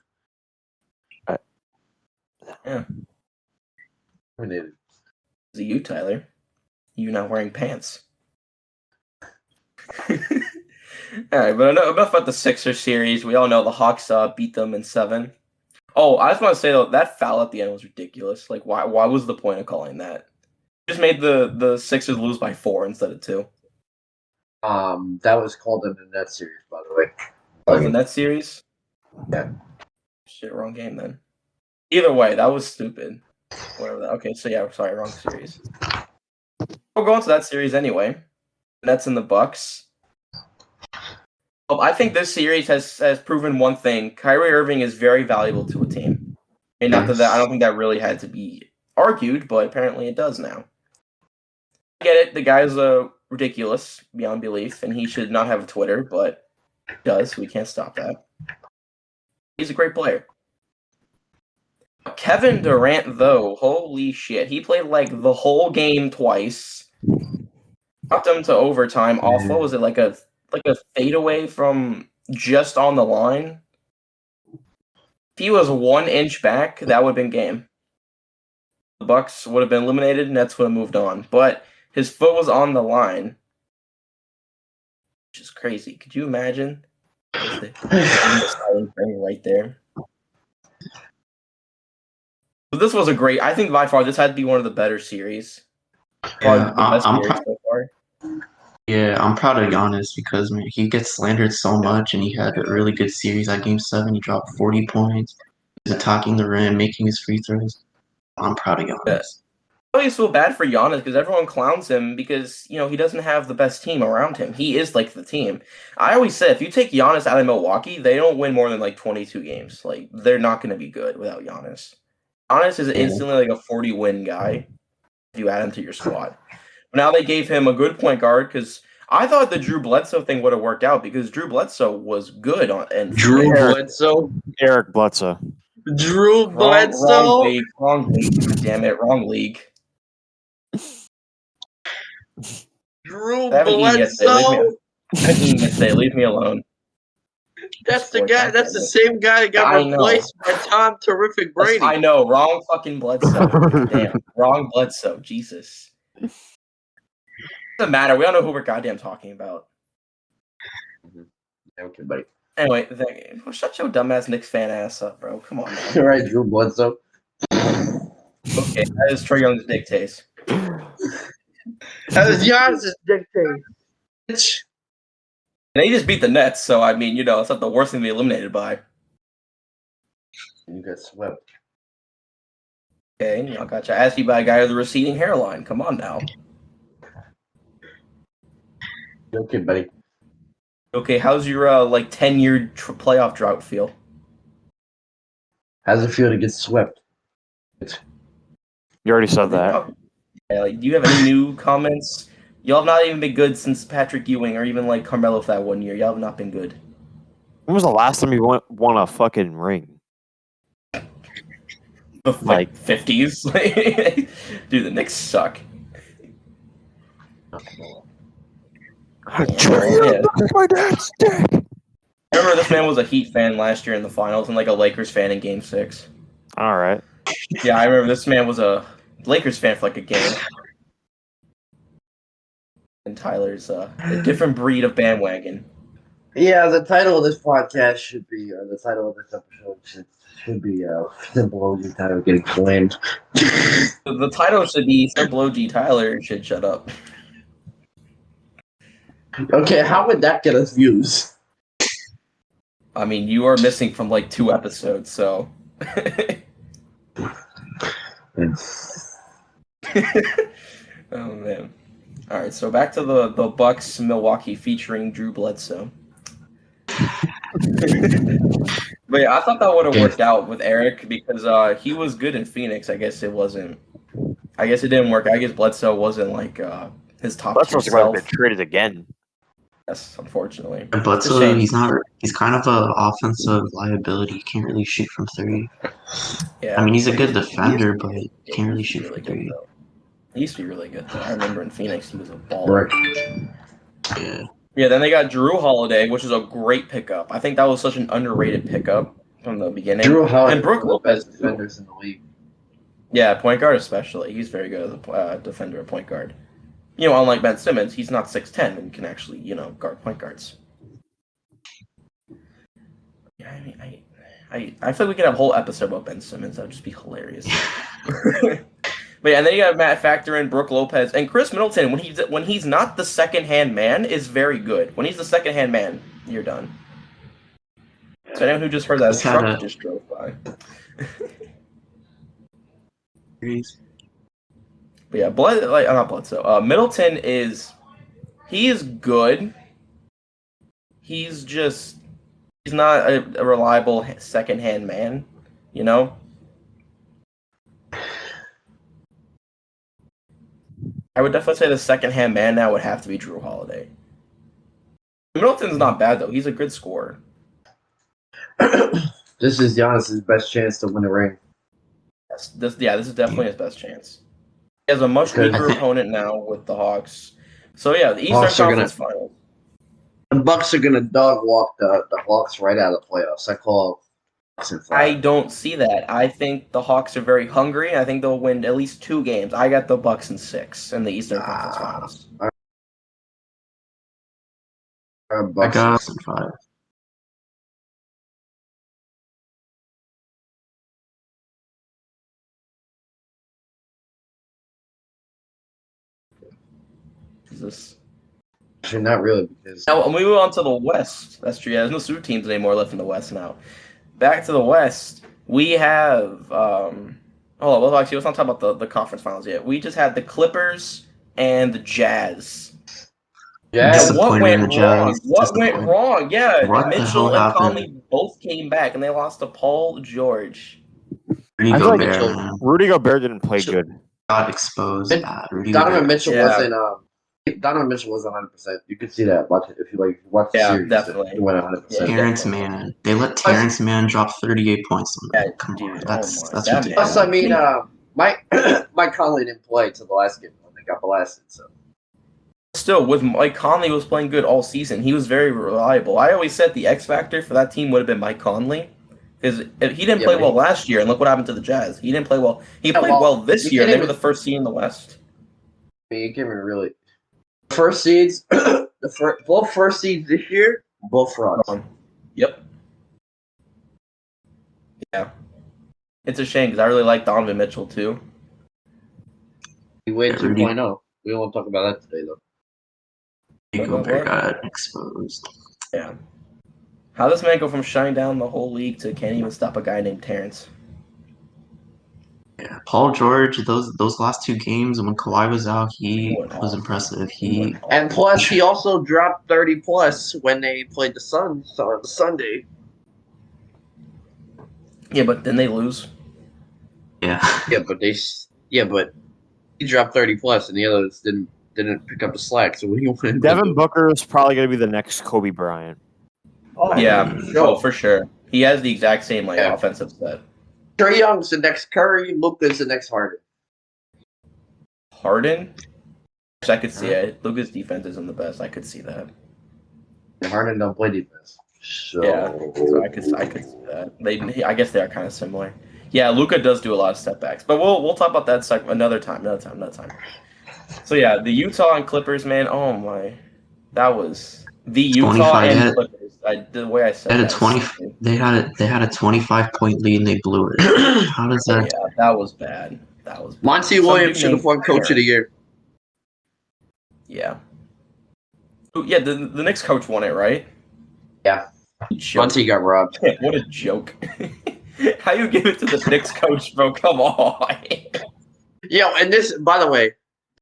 Yeah. Terminated. Is it you, Tyler? You not wearing pants. Alright, but enough about the Sixers series. We all know the Hawks beat them in 7. Oh, I just want to say, though, that foul at the end was ridiculous. Like, why was the point of calling that? Just made the Sixers lose by 4 instead of 2. That was called in the net series, by the way. That was the net series? Yeah. Shit, wrong game then. Either way, that was stupid. Whatever that. Okay, so yeah, sorry, wrong series. We'll go into that series anyway. Nets and the Bucks. I think this series has proven one thing. Kyrie Irving is very valuable to a team. And not that I don't think that really had to be argued, but apparently it does now. I get it. The guy's ridiculous beyond belief, and he should not have a Twitter, but he does. We can't stop that. He's a great player. Kevin Durant, though, holy shit. He played like the whole game twice. Got them to overtime. Off, what was it, like a fadeaway from just on the line? If he was 1 inch back, that would have been game. The Bucks would have been eliminated, Nets would have moved on. But his foot was on the line. Which is crazy. Could you imagine? Right there. But this was I think by far this had to be one of the better series. Yeah, So far. Yeah, I'm proud of Giannis because man, he gets slandered so much, and he had a really good series at Game 7. He dropped 40 points. He's attacking the rim, making his free throws. I'm proud of Giannis. Yeah. I always feel bad for Giannis because everyone clowns him because, he doesn't have the best team around him. He is like the team. I always say if you take Giannis out of Milwaukee, they don't win more than like 22 games. Like, they're not going to be good without Giannis. Giannis is instantly like a 40-win guy if you add him to your squad. But now they gave him a good point guard because I thought the Drew Bledsoe thing would have worked out because Drew Bledsoe was good Bledsoe? Eric Bledsoe. Drew Bledsoe? Wrong league. Damn it, wrong league. Drew Bledsoe? Leave me alone. That's the guy. That's the same guy that got replaced by Tom Terrific Brady. I know. Wrong fucking Bledsoe. Damn. Wrong Bledsoe. Jesus. Doesn't matter. We don't know who we're goddamn talking about. Okay, buddy. Anyway, shut your dumbass Knicks fan ass up, bro. Come on, man. All right, Drew Bledsoe. Okay, that is Trae Young's dictates. That is Giannis' dictate. And he just beat the Nets, so I mean, it's not the worst thing to be eliminated by. You got swept. Okay, I gotcha. Asked you by a guy with a receding hairline. Come on now. Okay, buddy. Okay, how's your 10-year playoff drought feel? How's it feel to get swept? You already said that. Yeah, do you have any new comments? Y'all have not even been good since Patrick Ewing or even Carmelo for that 1 year. Y'all have not been good. When was the last time you won a fucking ring? The 50s. Dude, the Knicks suck. Yeah. My dad's dick. Remember, this man was a Heat fan last year in the finals and a Lakers fan in Game 6. All right. Yeah, I remember this man was a Lakers fan for a game. And Tyler's a different breed of bandwagon. Yeah, the title of this podcast should be, the title of this episode should be Simple OG Tyler Getting Claimed. The title should be Simple OG Tyler Should Shut Up. Okay, how would that get us views? I mean, you are missing from 2 episodes, so. Oh man. All right, so back to the Bucks Milwaukee featuring Drew Bledsoe. But yeah, I thought that would have worked out with Eric because he was good in Phoenix. I guess it wasn't. I guess it didn't work. I guess Bledsoe wasn't like his top tier Bledsoe's about to self. get traded again. Yes, unfortunately. And It's a Bledsoe, shame. he's kind of an offensive liability. He can't really shoot from three. Yeah. I mean, he's a But good he used defender, to but be- he can't he really used to be shoot from good, three. though. He used to be really good though. I remember in Phoenix he was a baller. Yeah. Yeah, then they got Drew Holiday, which is a great pickup. I think that was such an underrated pickup from the beginning. Drew Holiday, and Brooke one of the best Lopez, defenders in the league. yeah, point guard especially. He's very good as a defender at point guard. You know, unlike Ben Simmons, he's not 6'10" and can actually, guard point guards. Yeah, I mean, I feel like we could have a whole episode about Ben Simmons. That would just be hilarious. But yeah, and then you got Matt Factor in, Brooke Lopez, and Chris Middleton. When he's not the second hand man, is very good. When he's the second hand man, you're done. So anyone who just heard that, a truck just drove by. But yeah, not Bledsoe. Middleton he's good. He's not a reliable second hand man, you know. I would definitely say the second-hand man now would have to be Drew Holiday. Middleton's not bad though; he's a good scorer. This is Giannis' best chance to win a ring. Yes, this is definitely his best chance. He has a much weaker opponent now with the Hawks. So yeah, the Eastern Conference Finals. The Bucks are gonna dog walk the Hawks right out of the playoffs. I call Bucks in 5. I don't see that. I think the Hawks are very hungry. I think they'll win at least 2 games. I got the Bucks in 6 in the Eastern Conference Finals. I got us in 5. Is this? Actually, not really, because Now we move on to the West. That's true. Yeah, there's no super teams anymore left in the West now. Back to the West, we have. Hold on. Well, actually, let's not talk about the conference finals yet. We just had the Clippers and the Jazz. Jazz. What went wrong? What went Disappointing. wrong? Yeah, What the Mitchell hell and happened? Conley both came back, and they lost to Paul George. Rudy I feel like Gobert, man, Rudy Gobert didn't play good. got exposed. Rudy Donovan Gobert. Mitchell Yeah. wasn't. Donovan Mitchell was 100%. You could see that. Watch it if you watch the Yeah, series. definitely. He went 100%. Terrence Mann. They let Terrence Mann drop 38 points on them. Yeah, Come on, dude, that's that ridiculous. Plus, I mean, Mike Conley didn't play till the last game when they got blasted. So Still, with Mike Conley was playing good all season. He was very reliable. I always said the X factor for that team would have been Mike Conley. Because he didn't play well last year, and look what happened to the Jazz. He didn't play well. He played well this year. They were the first seed in the West. I mean, you can't even really. First seeds, both first seeds this year, both frauds. Yep. Yeah. It's a shame because I really like Donovan Mitchell too. He went 2.0. We don't want to talk about that today, though. Rudy Gobert got exposed. Yeah. How does this man go from shutting down the whole league to can't even stop a guy named Terrence? Yeah, Paul George. Those last 2 games when Kawhi was out, he went was off. impressive. And plus, he also dropped 30 plus when they played the Suns on Sunday. Yeah, but then they lose. Yeah. But he dropped 30 plus, and the others didn't pick up the slack. So what do you want to Devin do? Booker is probably going to be the next Kobe Bryant. Oh, Yeah, for sure. He has the exact same offensive set. Trae Young's the next Curry. Luka's the next Harden. Harden? I could see it. Luka's defense isn't the best. I could see that. And Harden don't play defense. So Yeah, so I could see that. I guess they are kind of similar. Yeah, Luka does do a lot of step backs, but we'll talk about that another time. So yeah, the Utah and Clippers, man. Oh my, that was the Utah and Clippers. The way I said they had a 25-point lead and they blew it. How does that? Yeah, that was bad. Monty Williams should have won Coach of the Year. Yeah. Yeah, the Knicks coach won it, right? Yeah. Monty got robbed. What a joke. How you give it to the Knicks coach, bro? Come on. Yo, and this, by the way,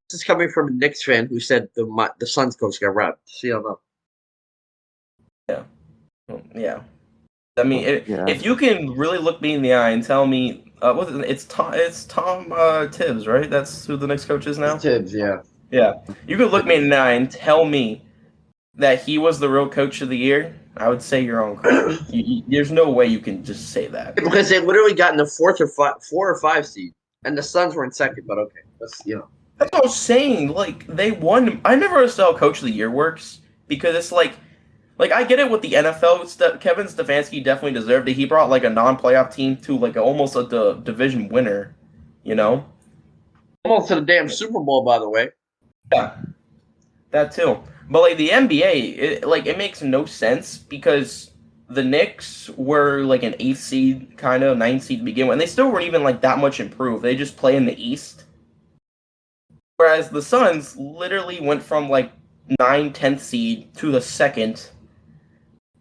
this is coming from a Knicks fan who said the Suns coach got robbed. See, I don't know. Yeah. I mean, Yeah. if you can really look me in the eye and tell me, it's Tom Tibbs, right? That's who the Knicks coach is now. Tibbs, yeah. Yeah. You could look me in the eye and tell me that he was the real coach of the year. I would say you're on credit. There's no way you can just say that. Because they literally got in the 4 or 5 seed, and the Suns were in second. But okay, that's That's what I was saying. Like they won. I never understood how Coach of the Year works because it's like I get it with the NFL. Kevin Stefanski definitely deserved it. He brought like a non-playoff team to like almost a division winner. You know. almost to the damn Super Bowl, by the way. Yeah, that too. But like the NBA, it makes no sense because the Knicks were like an 8th seed, kind of 9th seed to begin with, and they still weren't even like that much improved. They just play in the East. Whereas the Suns literally went from like 9th, 10th seed to the 2nd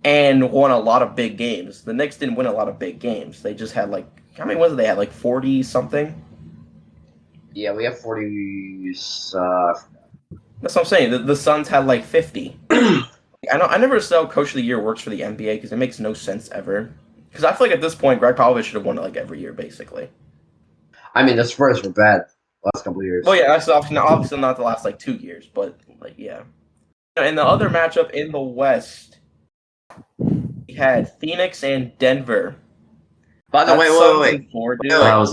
and won a lot of big games. The Knicks didn't win a lot of big games. They just had like, how many was it? They had like 40 something? Yeah, we have 40. That's what I'm saying. The Suns had like 50. I never understood how Coach of the Year works for the NBA because it makes no sense ever. Because I feel like at this point, Greg Popovich should have won it like every year, basically. I mean, the Spurs were bad last couple of years. Well, yeah, that's obviously not the last like 2 years, but like yeah. And the other matchup in the West, we had Phoenix and Denver. By the way, wait. That was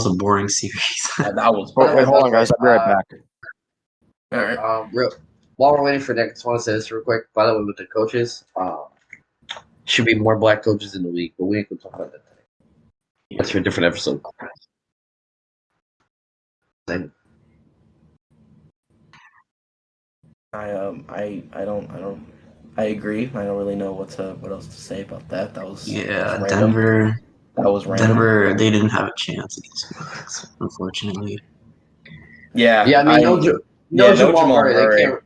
a boring series. Yeah, that was. Wait, hold on, guys. I'll be right back. All right. While we're waiting for Nick, I just want to say this real quick. By the way, with the coaches, should be more black coaches in the league, but we ain't gonna talk about that today. That's for a different episode. I agree. I don't really know what else to say about that. That was random. Denver. That was random. Denver, they didn't have a chance against Phoenix, unfortunately. Yeah. Yeah, I mean, no Jamal Murray. They can't.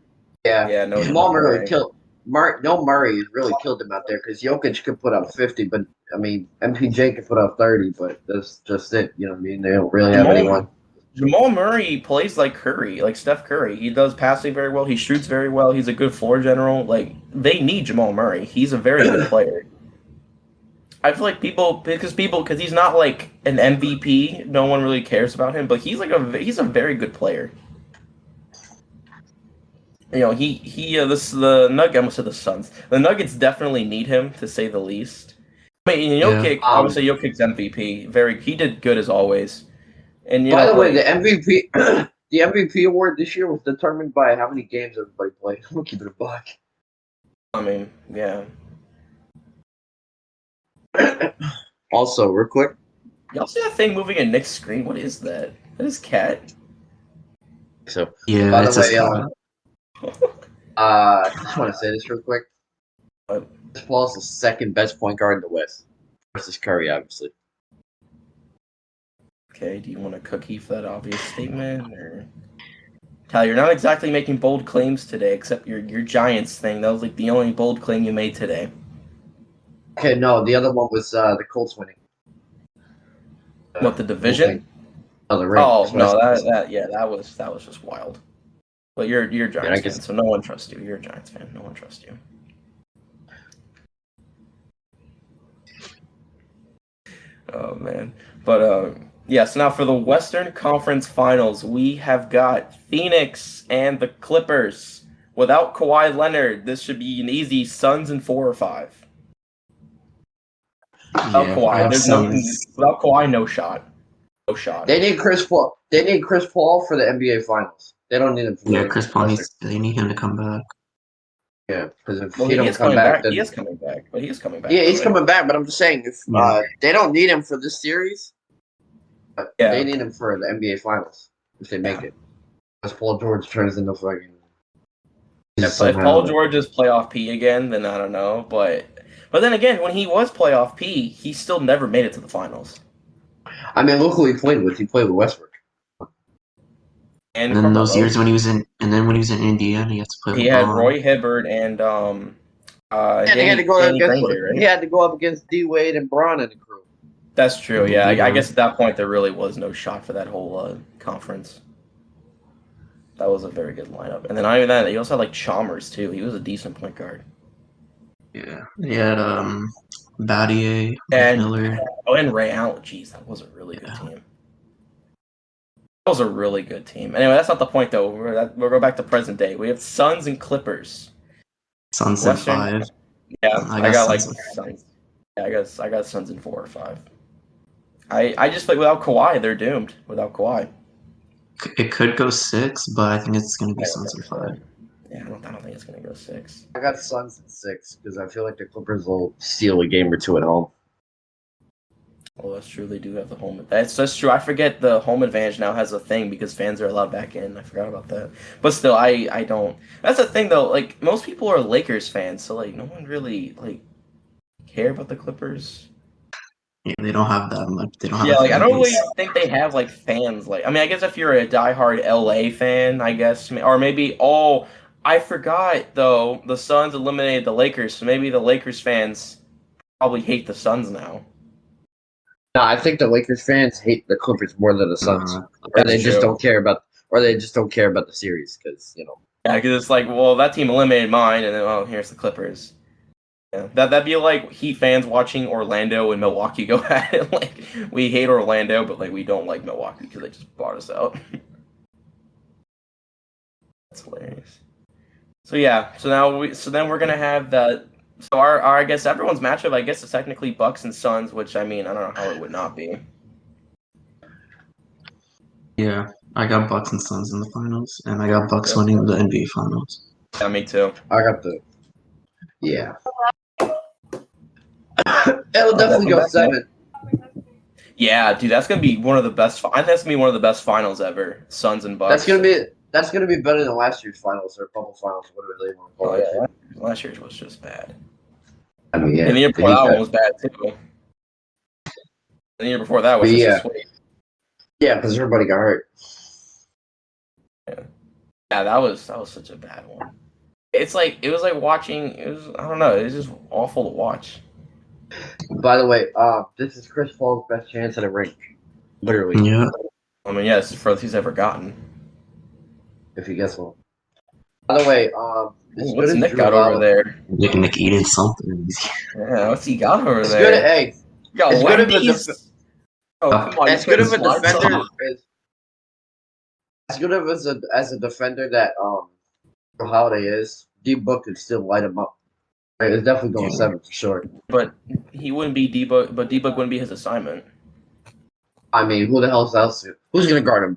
Yeah, no Jamal Murray killed. Murray really killed him out there because Jokic could put up 50, but I mean MPJ could put up 30, but that's just it. You know what I mean? They don't really have anyone. Jamal Murray plays like Curry, like Steph Curry. He does passing very well. He shoots very well. He's a good floor general. Like they need Jamal Murray. He's a very good player. I feel like because he's not like an MVP. No one really cares about him, but he's a very good player. You know, the Nuggets. I almost said the Suns. The Nuggets definitely need him to say the least. I mean, Jokic, obviously Jokic's MVP. He did good as always. And by the way, the MVP award this year was determined by how many games everybody played. I'm gonna keep it a buck. I mean, yeah. Also, real quick. Y'all see that thing moving in Nick's screen? What is that? That is Cat. So yeah, by it's the way, a I just want to say this real quick. Chris Paul's the second best point guard in the West versus Curry, obviously. Okay, do you want a cookie for that obvious statement, or Tyler? You're not exactly making bold claims today, except your Giants thing. That was like the only bold claim you made today. Okay, no, the other one was the Colts winning. What, the division? Oh, the ring. Oh no, that was just wild. But you're a Giants fan, so no one trusts you. You're a Giants fan. No one trusts you. Oh man, but yeah. So now for the Western Conference Finals, we have got Phoenix and the Clippers. Without Kawhi Leonard, this should be an easy Suns in 4 or 5. Without Kawhi, no shot. No shot. They need Chris Paul. They need Chris Paul for the NBA Finals. They don't need him for the Chris Paul they need him to come back. Yeah, because if he don't come back, then he is coming back. But he is coming back. Yeah, he's coming back. But I'm just saying, if they don't need him for this series, they need him for the NBA Finals if they make it. Because Paul George turns into fucking. If Paul George is playoff P again, then I don't know. But then again, when he was playoff P, he still never made it to the finals. I mean, look who he played with. He played with Westbrook. And then those years when he was in Indiana, he had to play. He had Roy Hibbert and he had to go up against D Wade and Braun in the crew. That's true. Yeah, I guess at that point there really was no shot for that whole conference. That was a very good lineup. And then not even that, he also had like Chalmers too. He was a decent point guard. Yeah, he had Battier, And Miller. and Ray Allen. Jeez, that was a really good team. That was a really good team. Anyway, that's not the point though. We'll go back to present day. We have Suns and Clippers. Suns in 5. Yeah, I got like Suns. Suns. Yeah, I got Suns in 4 or 5. I just like without Kawhi, they're doomed. Without Kawhi. It could go 6, but I think it's going to be I don't Suns in think so. 5. Yeah, I don't think it's gonna go 6. I got Suns at 6 because I feel like the Clippers will steal a game or two at home. Well, that's true. They do have the home. That's true. I forget the home advantage now has a thing because fans are allowed back in. I forgot about that. But still, I don't. That's the thing though. Like most people are Lakers fans, so like no one really like care about the Clippers. Yeah, they don't have that much. They don't have Yeah, a like I fan don't really base. think they have like fans. Like I mean, I guess if you're a diehard LA fan, I guess, or maybe I forgot though. The Suns eliminated the Lakers, so maybe the Lakers fans probably hate the Suns now. No, I think the Lakers fans hate the Clippers more than the Suns, or they That's just true. don't care about, the series because Yeah, because it's like, well, that team eliminated mine, and then oh, here's the Clippers. Yeah, that'd be like Heat fans watching Orlando and Milwaukee go at it. Like we hate Orlando, but like we don't like Milwaukee because they just bought us out. That's hilarious. So yeah, so then we're gonna have that. So our I guess everyone's matchup, I guess, is technically Bucks and Suns, which I mean I don't know how it would not be. Yeah, I got Bucks and Suns in the finals, and I got Bucks winning the NBA finals. Yeah, me too. I got the It'll definitely go 7. Yeah, dude, that's gonna be one of the best. I think that's gonna be one of the best finals ever. Suns and Bucks. That's gonna be better than last year's finals or bubble finals, whatever they want to call it. Yeah. Last year's was just bad. I mean, yeah. And the year before that one was bad too. And the year before that was just a sweep. Yeah, because everybody got hurt. Yeah, that was such a bad one. It was like watching. I don't know. It was just awful to watch. By the way, this is Chris Paul's best chance at a ring, literally. Yeah. I mean, yeah, it's the furthest he's ever gotten. If you guess one. By the way, What's Nick got over there? Nick eating something. Yeah, what's he got over It's there? good. Hey, You got it's good of a Wendy's? Oh, come on, as you good of a couldn't slide defender some. as good of as a defender that Holiday is, D Book could still light him up. Right, it's definitely going 7 for sure. But he wouldn't be D-Book, but D-Book wouldn't be his assignment. I mean, who the hell else? Who's gonna guard him?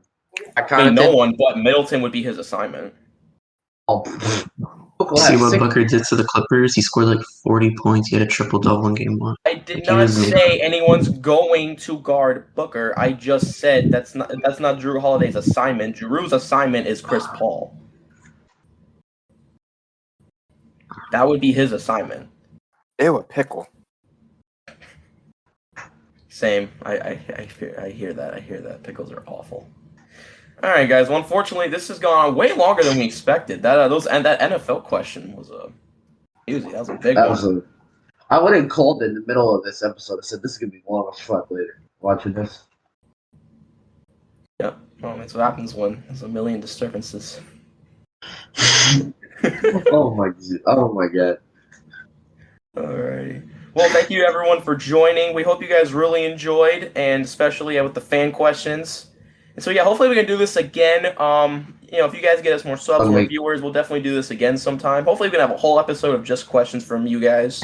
I mean, no one, but Middleton would be his assignment. See what Booker did to the Clippers? He scored like 40 points. He had a triple-double in game 1. I did not say anyone's going to guard Booker. I just said that's not Drew Holiday's assignment. Drew's assignment is Chris Paul. That would be his assignment. Ew, a pickle. Same. I hear that. I hear that. Pickles are awful. All right, guys. Well, unfortunately, this has gone on way longer than we expected. That NFL question was a doozy. That was a big one. I would have called in the middle of this episode. I said this is gonna be long as fuck later. Watching this. Yep. Well, that's what happens when there's a million disturbances. Oh my god. Alrighty. Well, thank you everyone for joining. We hope you guys really enjoyed, and especially with the fan questions. And so yeah, hopefully we can do this again. If you guys get us more subs, more viewers, we'll definitely do this again sometime. Hopefully we can have a whole episode of just questions from you guys.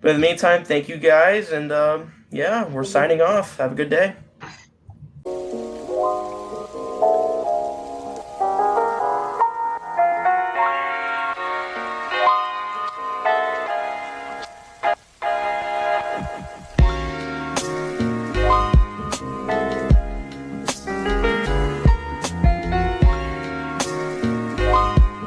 But in the meantime, thank you guys, and yeah, we're signing off. Have a good day.